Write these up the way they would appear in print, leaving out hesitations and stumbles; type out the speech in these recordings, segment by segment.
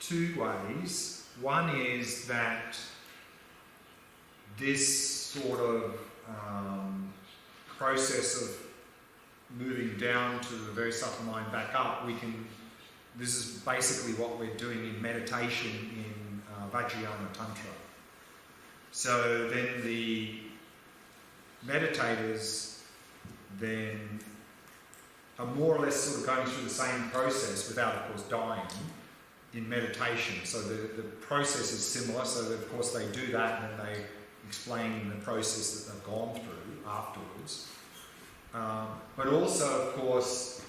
two ways. One is that this sort of process of moving down to the very subtle mind back up, this is basically what we're doing in meditation in Vipashyana Tantra. So then the meditators then are more or less sort of going through the same process without, of course, dying in meditation. So the process is similar, so that, of course they do that and then they explain the process that they've gone through afterwards. But also, of course,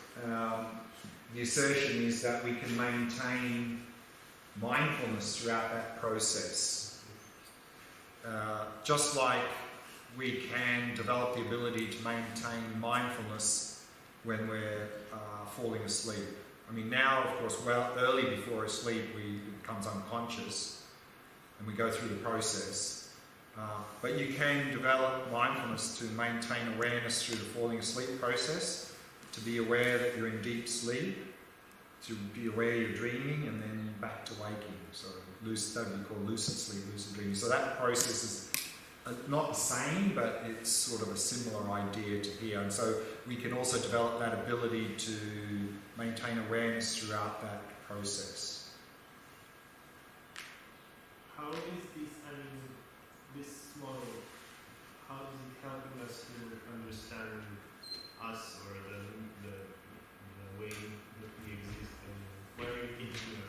the assertion is that we can maintain mindfulness throughout that process. Just like we can develop the ability to maintain mindfulness when we're falling asleep. I mean, now, of course, early before asleep, it becomes unconscious and we go through the process. But you can develop mindfulness to maintain awareness through the falling asleep process, to be aware that you're in deep sleep, to be aware you're dreaming, and then back to waking. So that would be called lucid sleep, lucid dreaming. So that process is not the same, but it's sort of a similar idea to here. And so we can also develop that ability to maintain awareness throughout that process. How is this, this model, how is it helping us to understand us or the way that we exist and where are you thinking of?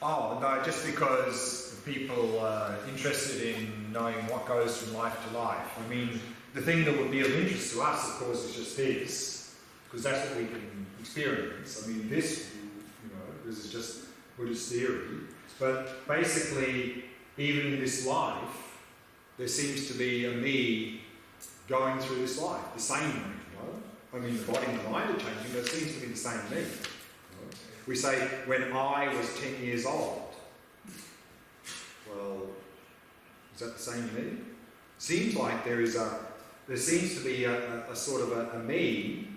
Oh, no, just because people are interested in knowing what goes from life to life. I mean, the thing that would be of interest to us, of course, is just this, because that's what we can experience. I mean, this is just Buddhist theory. But basically, even in this life, there seems to be a me going through this life, the same me, I mean, the body and the mind are changing, but it seems to be the same me. We say, when I was 10 years old. Well, is that the same me? Seems like there seems to be a sort of a me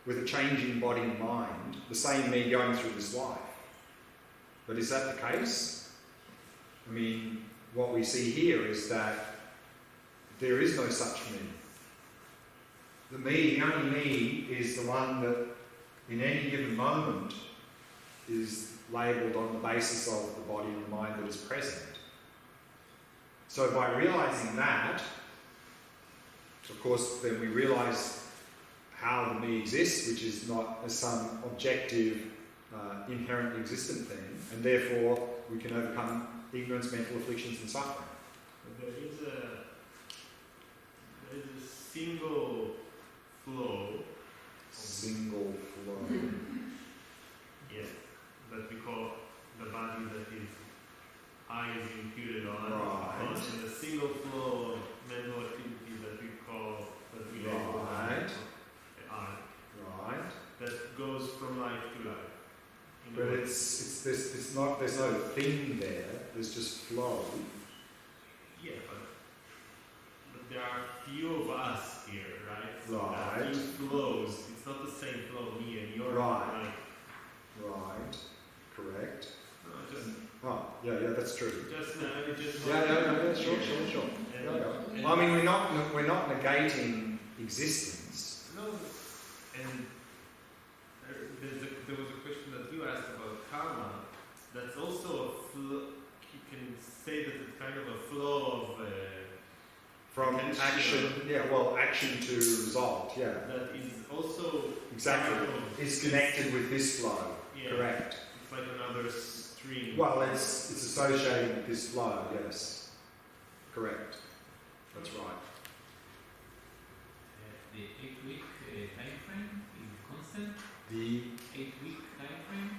with a changing body and mind, the same me going through this life. But is that the case? I mean, what we see here is that there is no such me. The only me is the one that in any given moment is labelled on the basis of the body and the mind that is present. So by realising that, of course, then we realise how the me exists, which is not as some objective, inherently existent thing, and therefore we can overcome ignorance, mental afflictions and suffering. There is a single flow. Single flow. Yes, that we call the body that is I is imputed on. Right. And a single flow of mental activity that we label Right. I. Right. That goes from life to life. But there's no thing there, there's just flow. Yeah, but there are few of us here, right? So Right. there are few flows. It's not the same flow, me and your Right. life. Right. Correct. No, just Yeah, that's true. just Yeah, sure. And, I mean, we're not negating existence. No, and there was a question that you asked about karma. That's also a flow. You can say that it's kind of a flow of From action, action to result, yeah. that is also Exactly. It's connected with this flow. Yeah. Correct. It's like another stream. Well, it's associated with this flow, yes. Correct. That's right. The 8-week time frame is constant. The 8-week time frame.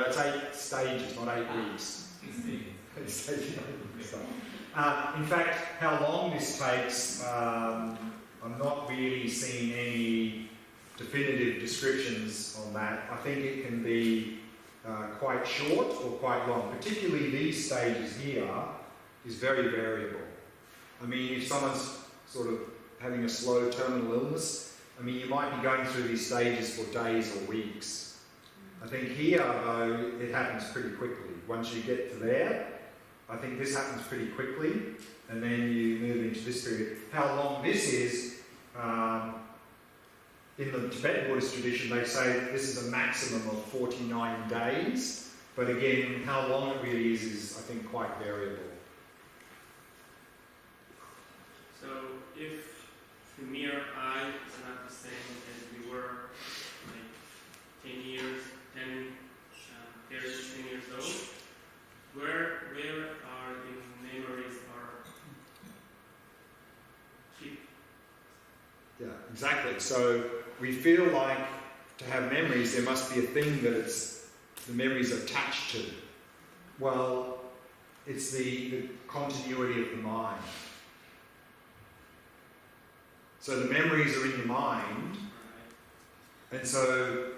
that's 8 stages, not 8 weeks. 6 days. It's taking 8 weeks. In fact, how long this takes, I'm not really seeing any definitive descriptions on that. I think it can be quite short or quite long. Particularly these stages here is very variable. I mean, if someone's sort of having a slow terminal illness, I mean, you might be going through these stages for days or weeks. I think here, though, it happens pretty quickly. Once you get to there, I think this happens pretty quickly, and then you move into this period. How long this is, in the Tibetan Buddhist tradition, they say this is a maximum of 49 days, but again, how long it really is I think, quite variable. So if the mere eye is not the same as we were like 10 years, 10 years old, where are the memories are keep? Yeah, exactly. So we feel like to have memories, there must be a thing that the memories are attached to. Well, it's the continuity of the mind. So the memories are in the mind, and so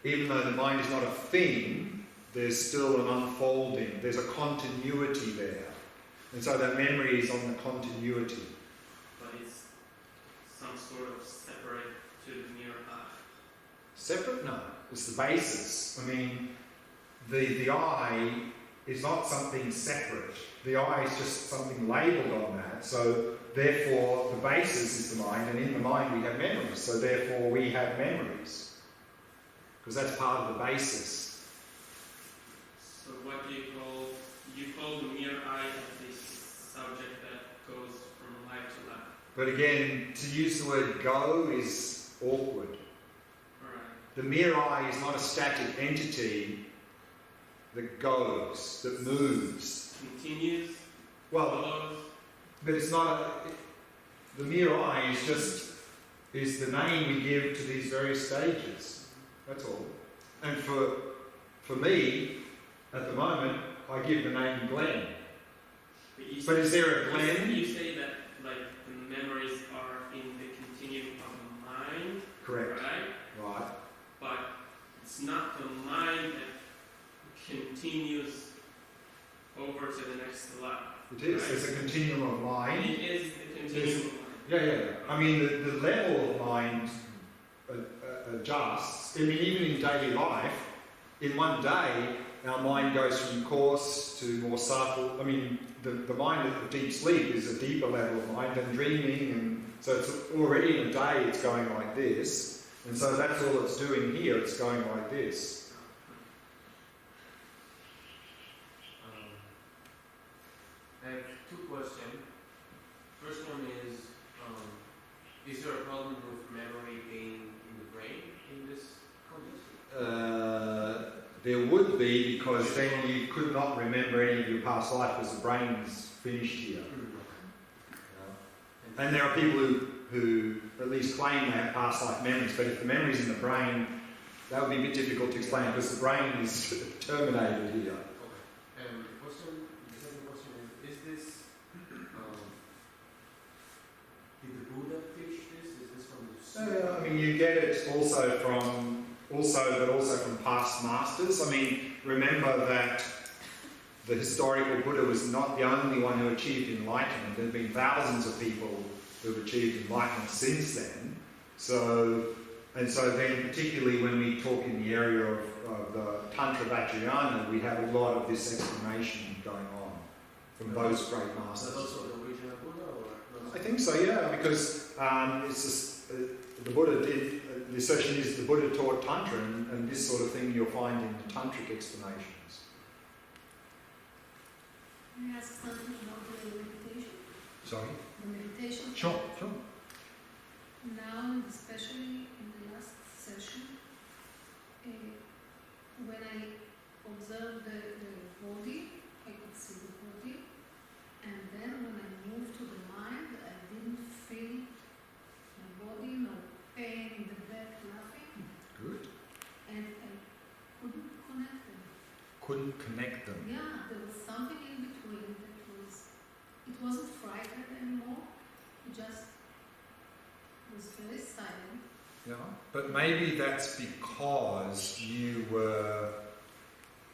even though the mind is not a thing, there's still an unfolding, there's a continuity there. And so that memory is on the continuity. But it's some sort of separate to the mere eye. Separate? No. It's the basis. I mean, the eye is not something separate. The eye is just something labelled on that. So therefore, the basis is the mind, and in the mind we have memories. So therefore, we have memories. Because that's part of the basis. So what do you call the mere eye of this subject that goes from life to life? But again, to use the word go is awkward. Right. The mere eye is not a static entity that goes, that moves. Continues, Well, follows. but it's not the mere eye is the name we give to these various stages. That's all. And for me, at the moment, I give the name Glen. But is there a Glen? You say that like the memories are in the continuum of the mind. Correct. Right? Right. But it's not the mind that continues over to the next life. It is. Right? There's a continuum of mind. It is the continuum of mind. Yeah. I mean, the level of mind adjusts. I mean, even in daily life, in one day, our mind goes from coarse to more subtle. I mean, the mind of deep sleep is a deeper level of mind than dreaming, and so it's already in a day it's going like this, and so that's all it's doing here. It's going like this. I have two questions. First one is there a problem with memory being in the brain in this context? There would be, because then you could not remember any of your past life because the brain's finished here. And there are people who at least claim they have past life memories, but if the memory's in the brain, that would be a bit difficult to explain because the brain is terminated here. Okay. And the second question is this, did the Buddha teach this? Is this from the I mean, you get it also from past masters. I mean, remember that the historical Buddha was not the only one who achieved enlightenment. There have been thousands of people who have achieved enlightenment since then. So then, particularly when we talk in the area of the Tantra Vipashyana, we have a lot of this explanation going on from those great masters. Is that also the original Buddha? Or I think so, yeah, because it's just, the Buddha did. The assertion is the Buddha taught Tantra, and this sort of thing you'll find in the Tantric explanations. May I ask something about the meditation? Sorry? The meditation? Sure. Now, especially in the last session, when I observed the body, I could see the body, and then when I moved to the mind, I didn't feel my body, no pain in the back, nothing, Good. and I couldn't connect them. Couldn't connect them. Yeah, there was something in between it wasn't frightened anymore, it just was very silent. Yeah, but maybe that's because you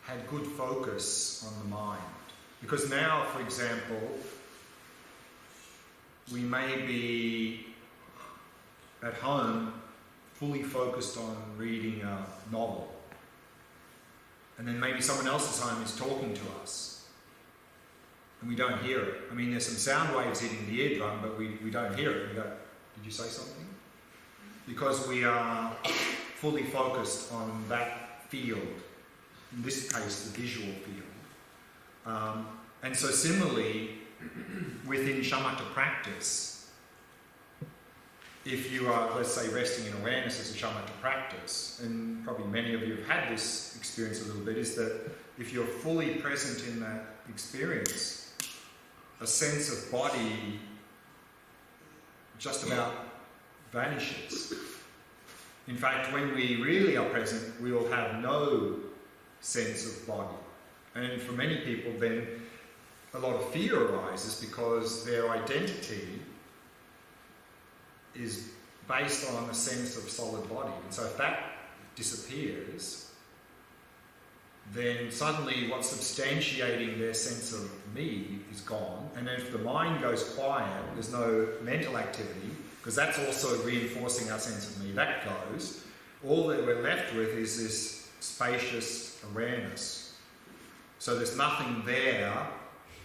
had good focus on the mind. Because now, for example, we may be at home fully focused on reading a novel. and then maybe someone else's home is talking to us, and we don't hear it. I mean, there's some sound waves hitting the eardrum, but we don't hear it. We go, did you say something? Because we are fully focused on that field, in this case, the visual field. And so similarly, within shamatha practice, if you are, let's say, resting in awareness as a shamatha practice, and probably many of you have had this experience a little bit, is that if you're fully present in that experience, a sense of body just about vanishes. In fact, when we really are present, we will have no sense of body. And for many people then, a lot of fear arises because their identity is based on a sense of solid body. And so if that disappears, then suddenly what's substantiating their sense of me is gone. And then if the mind goes quiet, there's no mental activity, because that's also reinforcing our sense of me. That goes. All that we're left with is this spacious awareness. So there's nothing there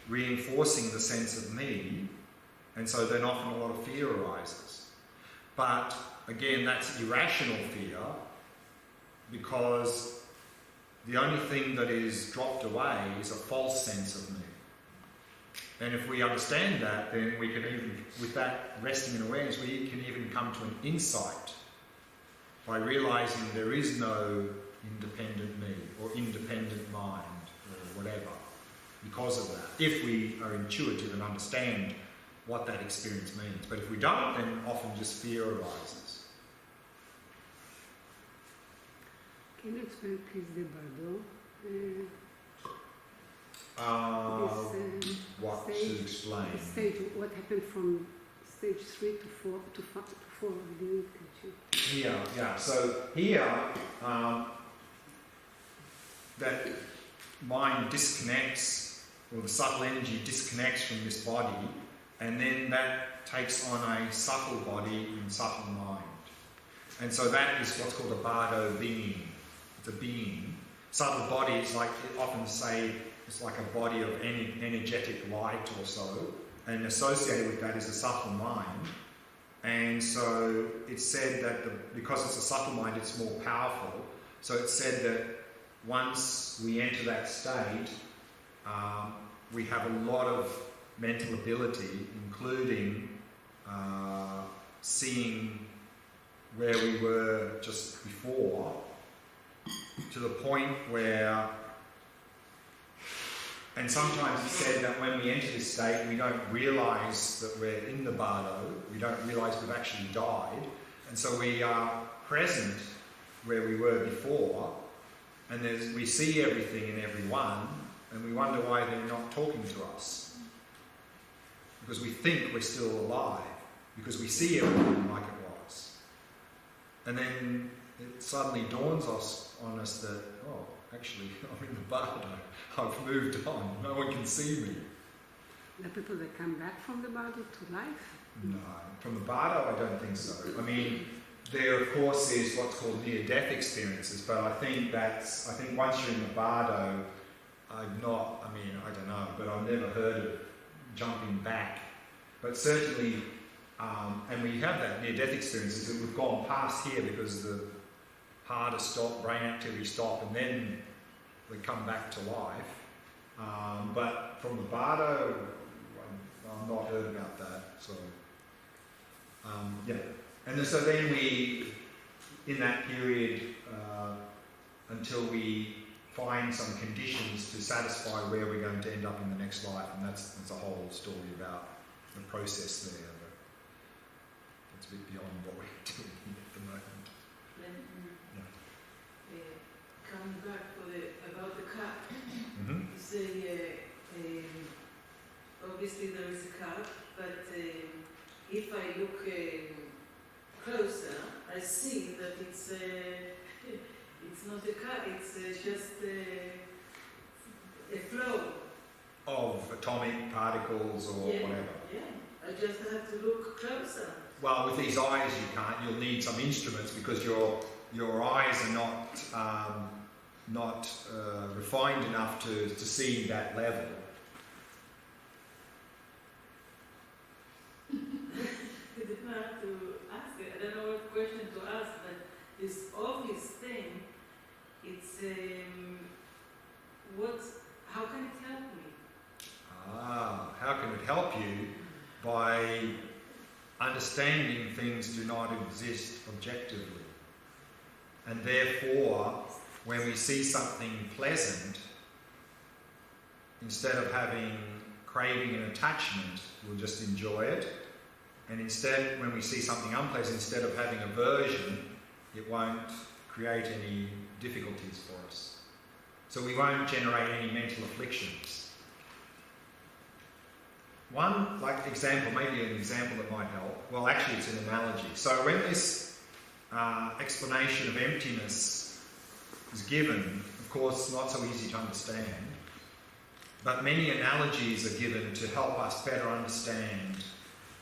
reinforcing the sense of me, and so then often a lot of fear arises. But again, that's irrational fear, because the only thing that is dropped away is a false sense of me. And if we understand that, then we can even, with that resting in awareness, we can even come to an insight by realizing there is no independent me or independent mind or whatever because of that, if we are intuitive and understand what that experience means. But if we don't, then often just fear arises. Can you explain please the bardo? What stage, to explain? The stage, what happened from stage 3 to 4 to 4? I didn't catch you. Yeah. So here, that mind disconnects, or the subtle energy disconnects from this body, and then that takes on a subtle body and subtle mind. And so that is what's called a bardo being. It's a being. Subtle body is like, often say, it's like a body of energetic light or so, and associated with that is a subtle mind. And so it's said that because it's a subtle mind, it's more powerful. So it's said that once we enter that state, we have a lot of mental ability, including seeing where we were just before, to the point where, and sometimes it's said that when we enter this state, we don't realise that we're in the bardo, we don't realise we've actually died, and so we are present where we were before, and we see everything and everyone, and we wonder why they're not talking to us. Because we think we're still alive, because we see everything like it was. And then it suddenly dawns on us that, oh, actually, I'm in the bardo. I've moved on. No one can see me. The people that come back from the bardo to life? No. From the bardo, I don't think so. I mean, there, of course, is what's called near-death experiences, but I think once you're in the bardo, I don't know, but I've never heard of jumping back. But certainly, and we have that near-death experiences that we've gone past here because the heart has stopped, brain activity stopped, and then we come back to life. But from the bardo, I've not heard about that. So, yeah. And so then we, in that period, until we find some conditions to satisfy where we're going to end up in the next life, and that's a whole story about the process there. But it's a bit beyond what we're doing at the moment. Coming back about the cat, Mm-hmm. you say obviously there is a cat, but if I look closer, I see that it's not a cat, it's just a flow Of atomic particles or whatever. Yeah, I just have to look closer. Well, with these eyes you can't. You'll need some instruments because your eyes are not not refined enough to see that level. I didn't know how to ask it. I don't know what question to ask, but this obvious thing, it's how can it help me? How can it help you? By understanding things do not exist objectively. And therefore, when we see something pleasant, instead of having craving and attachment, we'll just enjoy it. And instead, when we see something unpleasant, instead of having aversion, it won't create any difficulties for us. So we won't generate any mental afflictions. One example, maybe an example that might help. Well, actually, it's an analogy. So when this explanation of emptiness is given, of course, not so easy to understand, but many analogies are given to help us better understand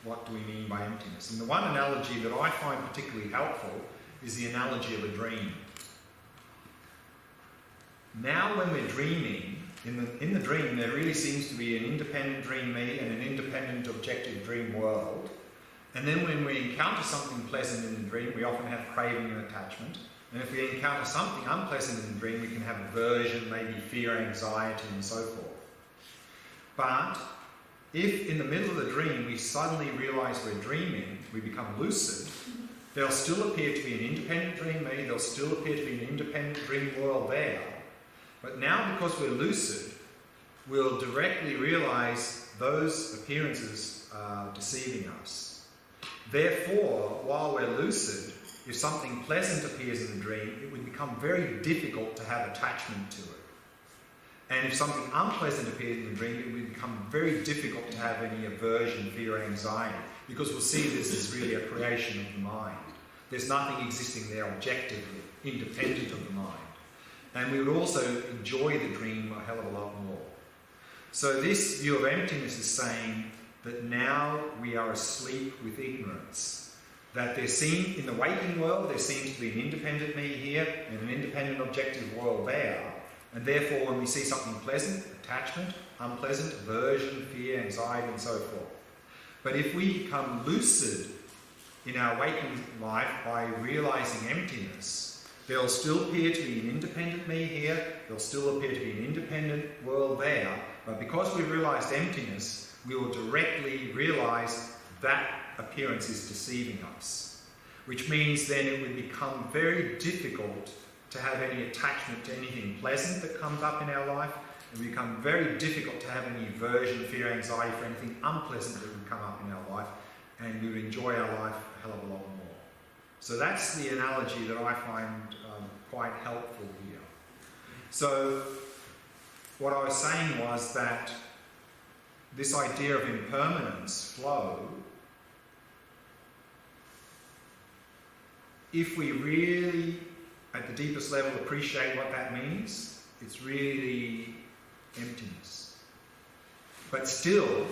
what do we mean by emptiness. And the one analogy that I find particularly helpful is the analogy of a dream. Now when we're dreaming, in the dream there really seems to be an independent dream me and an independent objective dream world. And then when we encounter something pleasant in the dream, we often have craving and attachment. And if we encounter something unpleasant in the dream, we can have aversion, maybe fear, anxiety, and so forth. But if in the middle of the dream we suddenly realise we're dreaming, we become lucid, there'll still appear to be an independent dream me, there'll still appear to be an independent dream world there. But now because we're lucid, we'll directly realise those appearances are deceiving us. Therefore, while we're lucid, if something pleasant appears in the dream, it would become very difficult to have attachment to it. And if something unpleasant appears in the dream, it would become very difficult to have any aversion, fear, anxiety, because we'll see this as really a creation of the mind. There's nothing existing there objectively, independent of the mind. And we would also enjoy the dream a hell of a lot more. So this view of emptiness is saying that now we are asleep with ignorance. That in the waking world, there seems to be an independent me here and an independent objective world there. And therefore, when we see something pleasant, attachment, unpleasant, aversion, fear, anxiety, and so forth. But if we become lucid in our waking life by realising emptiness, there'll still appear to be an independent me here, there'll still appear to be an independent world there, but because we've realised emptiness, we will directly realise that appearance is deceiving us. Which means then it would become very difficult to have any attachment to anything pleasant that comes up in our life. It would become very difficult to have any aversion, fear, anxiety for anything unpleasant that would come up in our life, and we would enjoy our life a hell of a lot more. So that's the analogy that I find quite helpful here. So what I was saying was that this idea of impermanence, flow, if we really, at the deepest level, appreciate what that means, it's really emptiness. But still,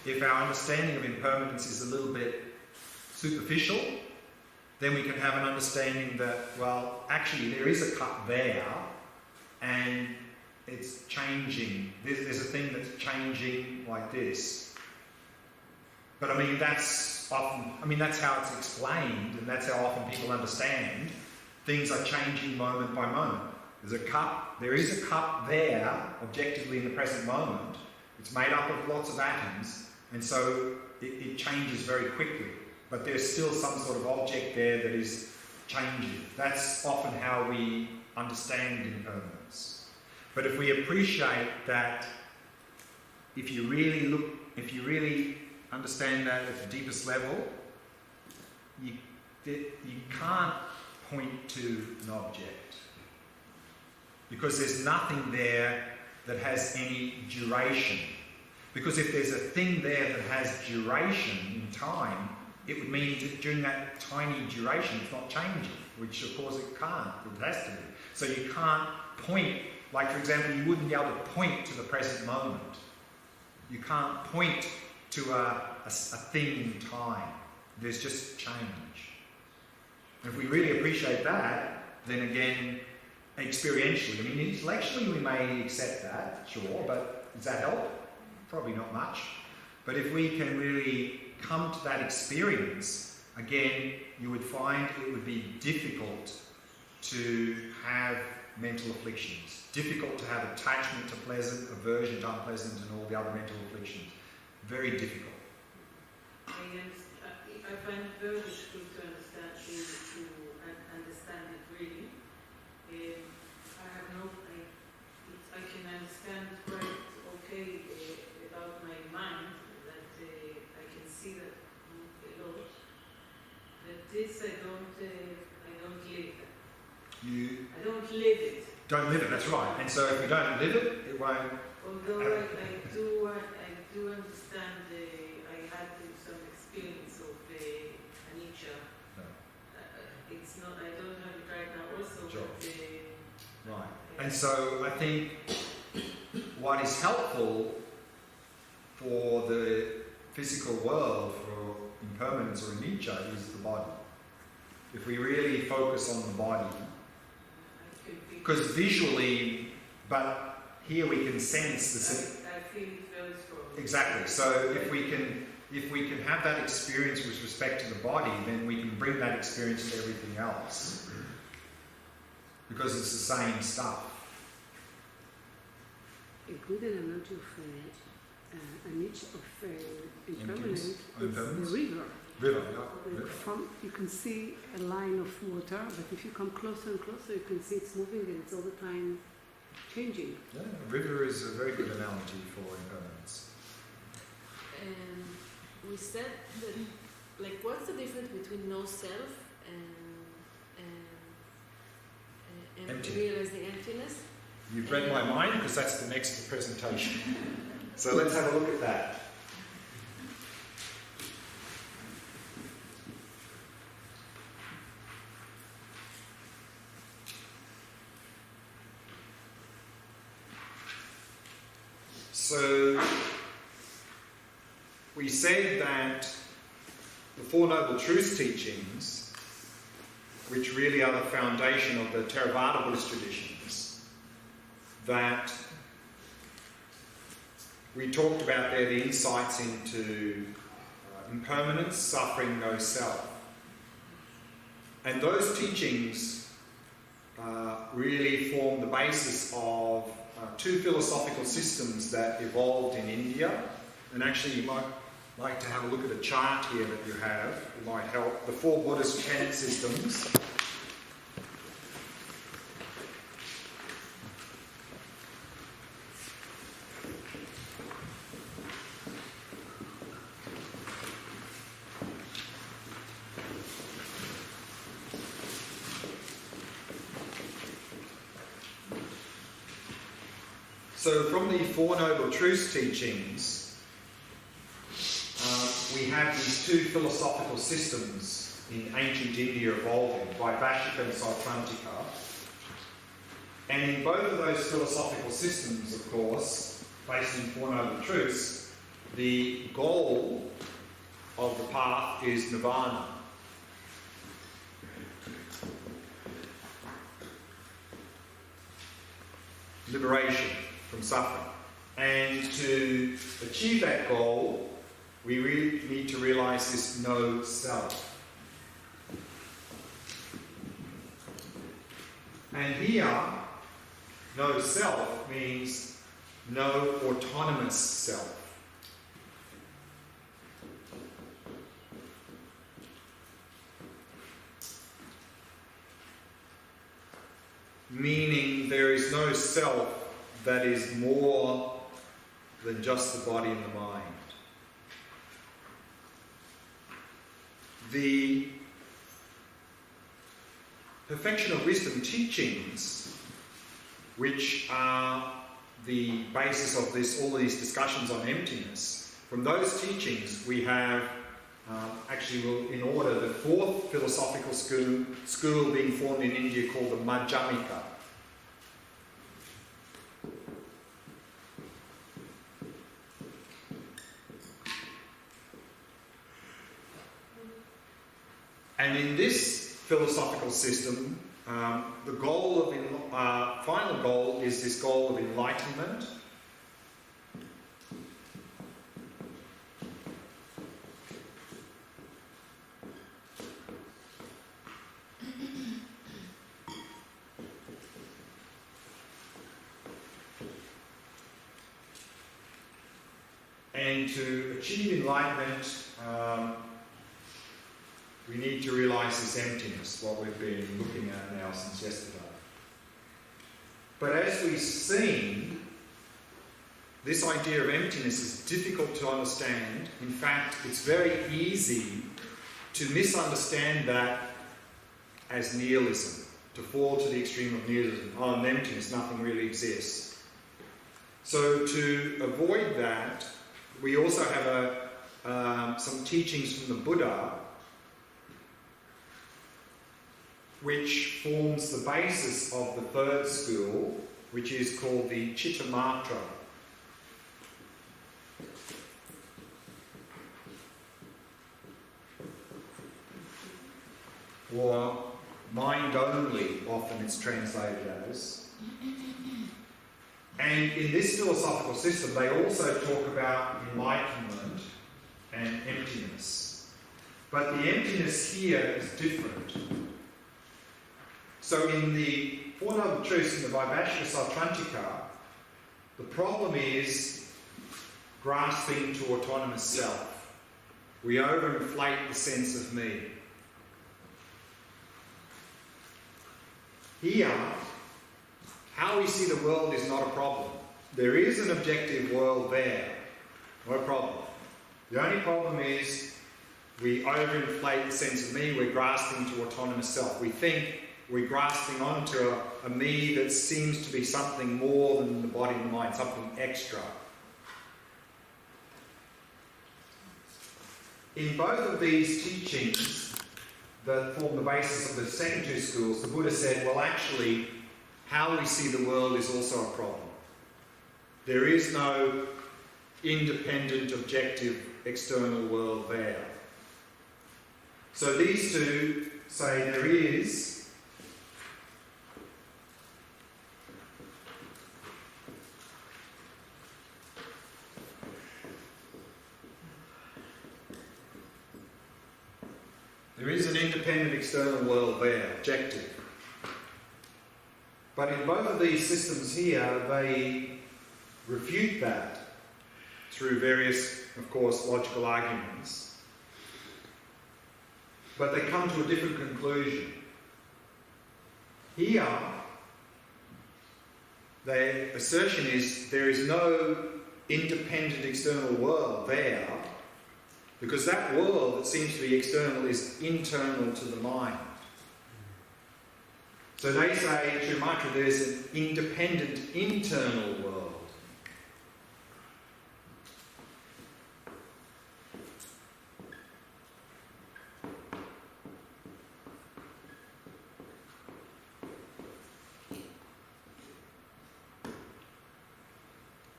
if our understanding of impermanence is a little bit superficial, then we can have an understanding that, well, actually there is a cup there and it's changing. There's a thing that's changing like this. But I mean, that's how it's explained, and that's how often people understand. Things are changing moment by moment. There is a cup there, objectively in the present moment. It's made up of lots of atoms, and so it changes very quickly. But there's still some sort of object there that is changing. That's often how we understand impermanence. But if we appreciate that, if you really understand that at the deepest level, you can't point to an object. Because there's nothing there that has any duration. Because if there's a thing there that has duration in time, it would mean that during that tiny duration it's not changing, which of course it can't, it has to be. So you can't point, like for example, you wouldn't be able to point to the present moment. You can't point to a thing in time. There's just change. If we really appreciate that, then again, experientially. I mean, intellectually we may accept that, sure, but does that help? Probably not much. But if we can really come to that experience, again, you would find it would be difficult to have mental afflictions, difficult to have attachment to pleasant, aversion to unpleasant, and all the other mental afflictions. Very difficult. I find it very difficult to understand it really. I can understand quite okay about my mind, that I can see that a lot. But this I don't live. I don't live it. Don't live it, that's right. And so if we don't live it, it won't. Although I do understand. I had some experience of anicca. No. It's not. I don't have it right now. Also, Sure. but, Right. And so I think what is helpful for the physical world, for impermanence or anicca, is the body. If we really focus on the body, because visually, but here we can sense the. I feel it very strong. Exactly. So if we can have that experience with respect to the body, then we can bring that experience to everything else, because it's the same stuff. A good analogy of impermanence is the river. River, yeah. You can see a line of water, but if you come closer and closer, you can see it's moving and it's all the time changing. Yeah, a river is a very good analogy for impermanence. We said that, like, what's the difference between no self and Empty. realizing emptiness? You've read my mind, because that's the next presentation. So let's have a look at that. So we said that the Four Noble Truths teachings, which really are the foundation of the Theravada Buddhist traditions, that we talked about there the insights into impermanence, suffering, no self. And those teachings really form the basis of two philosophical systems that evolved in India. And actually you might like to have a look at a chart here that you have. It might help. The four Buddhist tenet systems. So from the Four Noble Truths teachings, we have these two philosophical systems in ancient India evolving, Vipashyana and Sautrantika. And in both of those philosophical systems, of course, based in Four Noble Truths, the goal of the path is nirvana. Liberation from suffering. And to achieve that goal, we really need to realise this no self. And here, no self means no autonomous self. Meaning there is no self that is more than just the body and the mind. The Perfection of Wisdom teachings, which are the basis of all these discussions on emptiness, from those teachings we have in order the fourth philosophical school being formed in India called the Madhyamika. And in this philosophical system, the goal final goal is this goal of enlightenment. And to achieve enlightenment, we need to realize this emptiness, what we've been looking at now since yesterday. But as we've seen, this idea of emptiness is difficult to understand. In fact, it's very easy to misunderstand that as nihilism, to fall to the extreme of nihilism. Oh, in emptiness, nothing really exists. So to avoid that, we also have some teachings from the Buddha which forms the basis of the third school, which is called the Shamatha. Or mind only, often it's translated as. And in this philosophical system, they also talk about enlightenment and emptiness. But the emptiness here is different. So in the Four Noble Truths, in the Vipashyana, the problem is grasping to autonomous self. We overinflate the sense of me. Here, how we see the world is not a problem. There is an objective world there, no problem. The only problem is we overinflate the sense of me, we're grasping to autonomous self. We think we're grasping onto a me that seems to be something more than the body and the mind, something extra. In both of these teachings that form the basis of the second two schools, the Buddha said, well, actually, how we see the world is also a problem. There is no independent, objective, external world there. So these two say there is an independent external world there, objective. But in both of these systems here, they refute that through various, of course, logical arguments. But they come to a different conclusion. Here, their assertion is there is no independent external world there, because that world that seems to be external is internal to the mind. So they say, Shamatha, there's an independent internal world.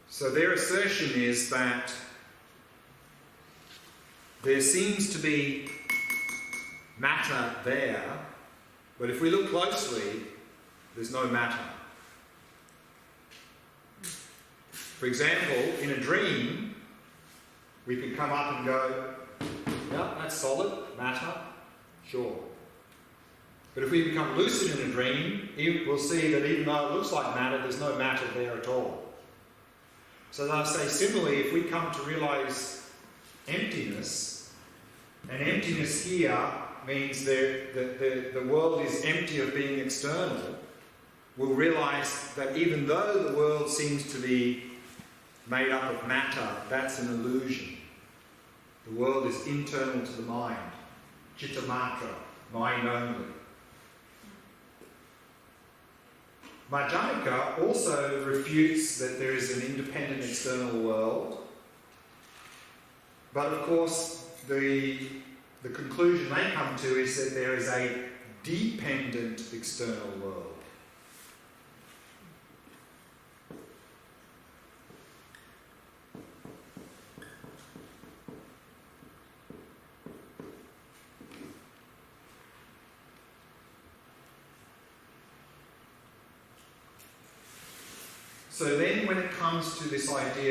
So their assertion is that there seems to be matter there, but if we look closely, there's no matter. For example, in a dream, we can come up and go, yeah, that's solid, matter, sure. But if we become lucid in a dream, we'll see that even though it looks like matter, there's no matter there at all. So they'll say, similarly, if we come to realise emptiness, and emptiness here means the world is empty of being external, we'll realise that even though the world seems to be made up of matter, that's an illusion. The world is internal to the mind. Chitta-matra, mind only. Madhyamika also refutes that there is an independent external world, but of course the conclusion they come to is that there is a dependent external world. So then when it comes to this idea